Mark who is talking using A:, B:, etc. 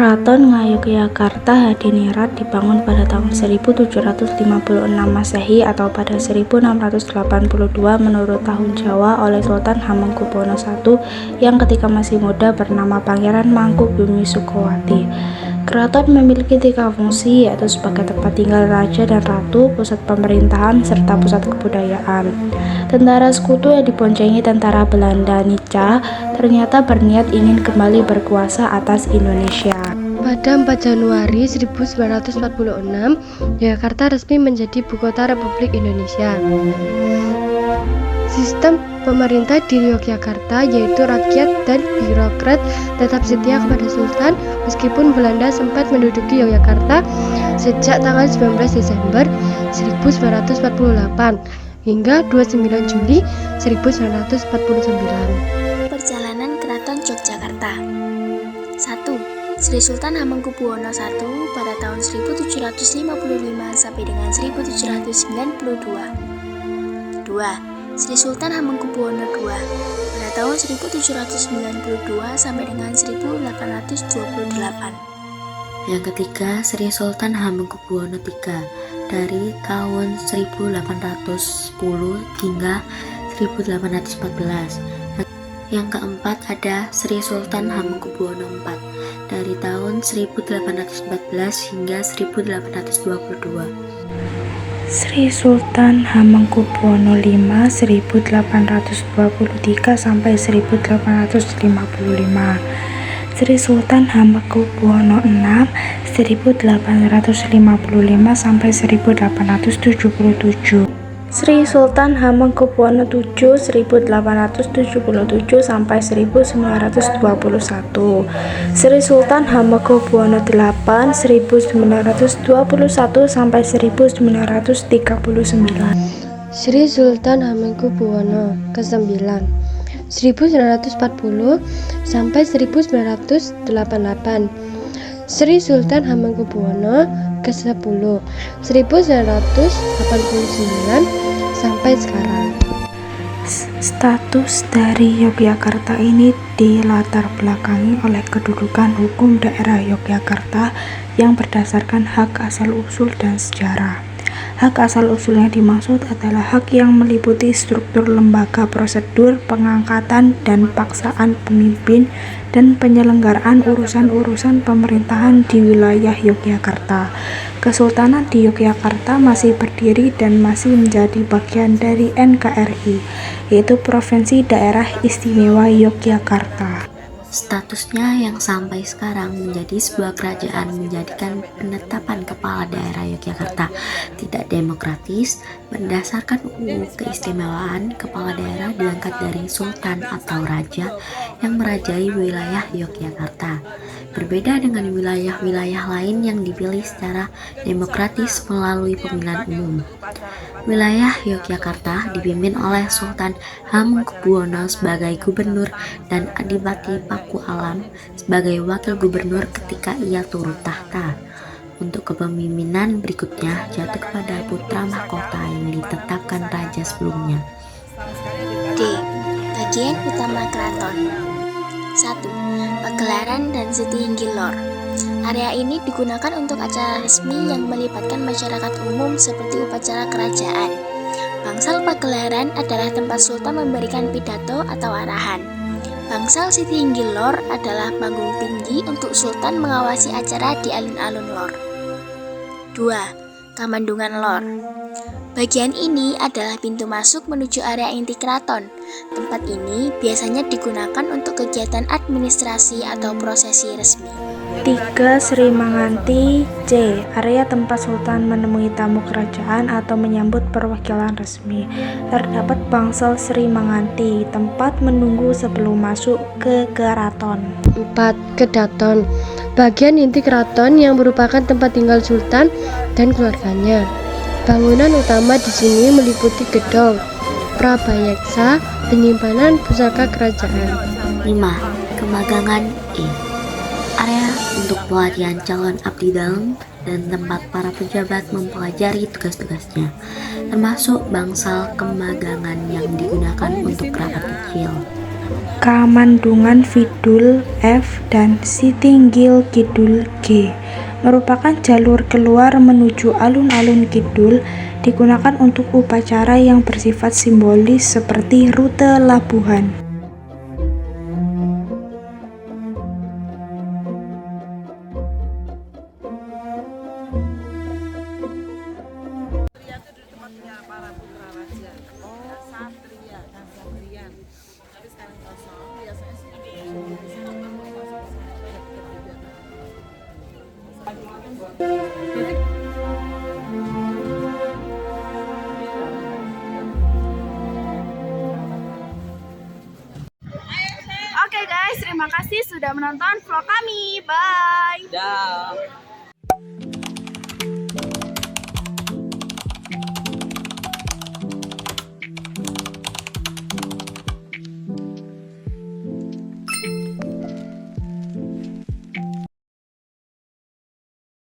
A: Keraton Ngayogyakarta Hadiningrat dibangun pada tahun 1756 Masehi atau pada 1682 menurut tahun Jawa oleh Sultan Hamengkubuwono I yang ketika masih muda bernama Pangeran Mangkubumi Sukowati. Keraton memiliki 3 fungsi, yaitu sebagai tempat tinggal raja dan ratu, pusat pemerintahan, serta pusat kebudayaan. Tentara sekutu yang diboncengi tentara Belanda Nica ternyata berniat ingin kembali berkuasa atas Indonesia.
B: Pada 4 Januari 1946, Yogyakarta resmi menjadi ibukota Republik Indonesia. Sistem pemerintah di Yogyakarta yaitu rakyat dan birokrat tetap setia kepada Sultan meskipun Belanda sempat menduduki Yogyakarta sejak tanggal 19 Desember 1948 hingga 29 Juli 1949.
C: Perjalanan Keraton Yogyakarta. 1. Sri Sultan Hamengkubuwono I pada tahun 1755 sampai dengan 1792. 2. Sri Sultan Hamengkubuwono II pada tahun 1792 sampai dengan 1828.
D: Yang ketiga, Sri Sultan Hamengkubuwono III dari tahun 1810 hingga 1814. Yang keempat ada Sri Sultan Hamengkubuwono IV dari tahun 1814 hingga 1822.
A: Sri Sultan Hamengkubuwono V 1823 sampai 1855. Sri Sultan Hamengkubuwono VI 1855 sampai 1877. Sri Sultan Hamengkubuwono VII 1877 sampai 1921. Sri Sultan Hamengkubuwono VIII 1921 sampai 1939.
B: Sri Sultan Hamengkubuwono ke-9 1940 sampai 1988. Sri Sultan Hamengkubuwono ke-10 1989 sampai sekarang.
A: Status dari Yogyakarta ini dilatar belakangi oleh kedudukan hukum daerah Yogyakarta yang berdasarkan hak asal-usul dan sejarah. Hak asal-usul yang dimaksud adalah hak yang meliputi struktur lembaga, prosedur, pengangkatan dan paksaan pemimpin, dan penyelenggaraan urusan-urusan pemerintahan di wilayah Yogyakarta. Kesultanan di Yogyakarta masih berdiri dan masih menjadi bagian dari NKRI, yaitu Provinsi Daerah Istimewa Yogyakarta.
D: Statusnya yang sampai sekarang menjadi sebuah kerajaan menjadikan penetapan kepala daerah Yogyakarta tidak demokratis. Berdasarkan UU Keistimewaan, kepala daerah diangkat dari sultan atau raja yang merajai wilayah Yogyakarta. Berbeda dengan wilayah-wilayah lain yang dipilih secara demokratis melalui pemilihan umum. Wilayah Yogyakarta dipimpin oleh Sultan Hamengkubuwono sebagai gubernur dan Adipati Paku Alam sebagai wakil gubernur ketika ia turun tahta. Untuk kepemimpinan berikutnya jatuh kepada putra mahkota yang ditetapkan raja sebelumnya.
C: D. Bagian utama keraton. 1. Pagelaran dan Setinggi Lor. Area ini digunakan untuk acara resmi yang melibatkan masyarakat umum seperti upacara kerajaan. Bangsal pagelaran adalah tempat sultan memberikan pidato atau arahan. Bangsal Setinggi Lor adalah panggung tinggi untuk sultan mengawasi acara di alun-alun lor. 2. Kamandungan Lor. Bagian ini adalah pintu masuk menuju area inti keraton. Tempat ini biasanya digunakan untuk kegiatan administrasi atau prosesi resmi.
A: 3. Sri Manganti. C. Area tempat sultan menemui tamu kerajaan atau menyambut perwakilan resmi. Terdapat bangsal Sri Manganti, tempat menunggu sebelum masuk ke keraton.
B: 4. Kedaton. Bagian inti keraton yang merupakan tempat tinggal sultan dan keluarganya. Bangunan utama di sini meliputi gedung, prabayeksa, penyimpanan pusaka kerajaan.
D: 5. Kemagangan E. Area untuk pelatihan calon abdi dalam dan tempat para pejabat mempelajari tugas-tugasnya, termasuk bangsal kemagangan yang digunakan untuk kerabat kecil.
A: Kamandungan Vidul F dan Sitinggil Kidul G merupakan jalur keluar menuju alun-alun kidul, digunakan untuk upacara yang bersifat simbolis seperti rute labuhan.
E: Oke guys, terima kasih sudah menonton vlog kami. Bye.
F: Dah.